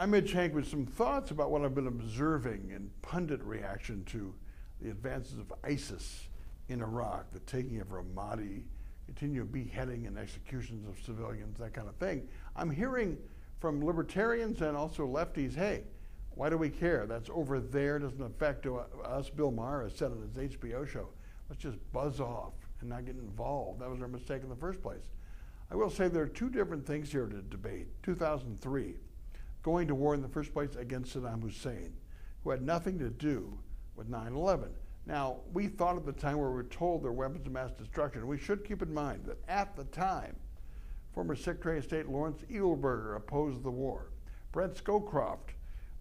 I'm Mitch Henck with some thoughts about what I've been observing in pundit reaction to the advances of ISIS in Iraq, the taking of Ramadi, continued beheading and executions of civilians, that kind of thing. I'm hearing from libertarians and also lefties, hey, why do we care? That's over there, doesn't affect us. Bill Maher has said on his HBO show, let's just buzz off and not get involved. That was our mistake in the first place. I will say there are two different things here to debate. 2003, going to war in the first place against Saddam Hussein, who had nothing to do with 9/11. Now, we thought at the time we were told they're weapons of mass destruction. We should keep in mind that at the time, former Secretary of State Lawrence Eagleburger opposed the war. Brent Scowcroft,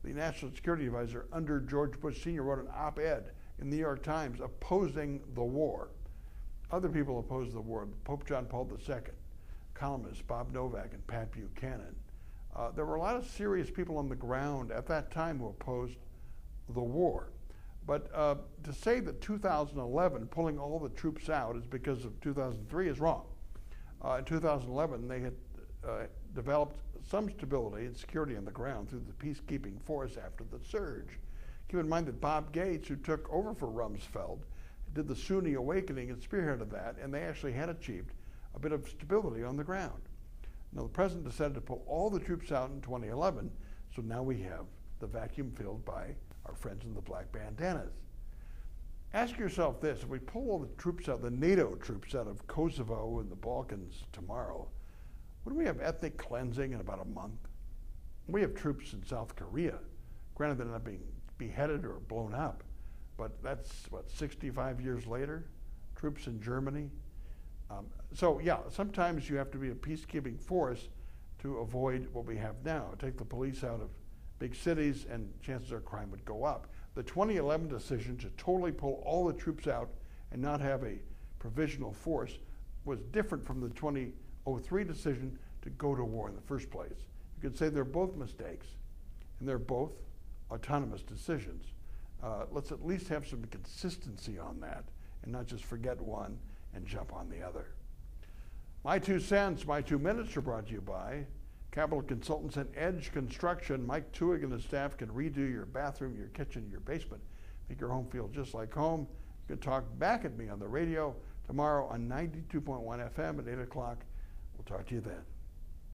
the National Security Advisor under George Bush Sr., wrote an op-ed in the New York Times opposing the war. Other people opposed the war. Pope John Paul II, columnists Bob Novak and Pat Buchanan. There were a lot of serious people on the ground at that time who opposed the war. But to say that 2011, pulling all the troops out, is because of 2003 is wrong. In 2011, they had developed some stability and security on the ground through the peacekeeping force after the surge. Keep in mind that Bob Gates, who took over for Rumsfeld, did the Sunni awakening and spearheaded that, and they actually had achieved a bit of stability on the ground. Now, the president decided to pull all the troops out in 2011, so now we have the vacuum filled by our friends in the black bandanas. Ask yourself this, if we pull all the troops out, the NATO troops out of Kosovo and the Balkans tomorrow, wouldn't we have ethnic cleansing in about a month? We have troops in South Korea. Granted, they're not being beheaded or blown up, but that's, what, 65 years later? Troops in Germany. So yeah, sometimes you have to be a peacekeeping force to avoid what we have now. Take the police out of big cities and chances are crime would go up. The 2011 decision to totally pull all the troops out and not have a provisional force was different from the 2003 decision to go to war in the first place. You could say they're both mistakes and they're both autonomous decisions. Let's at least have some consistency on that and not just forget one and jump on the other. My 2 cents, my 2 minutes are brought to you by Capital Consultants and Edge Construction. Mike Tuig and his staff can redo your bathroom, your kitchen, your basement, make your home feel just like home. You can talk back at me on the radio tomorrow on 92.1 FM at 8 o'clock. We'll talk to you then.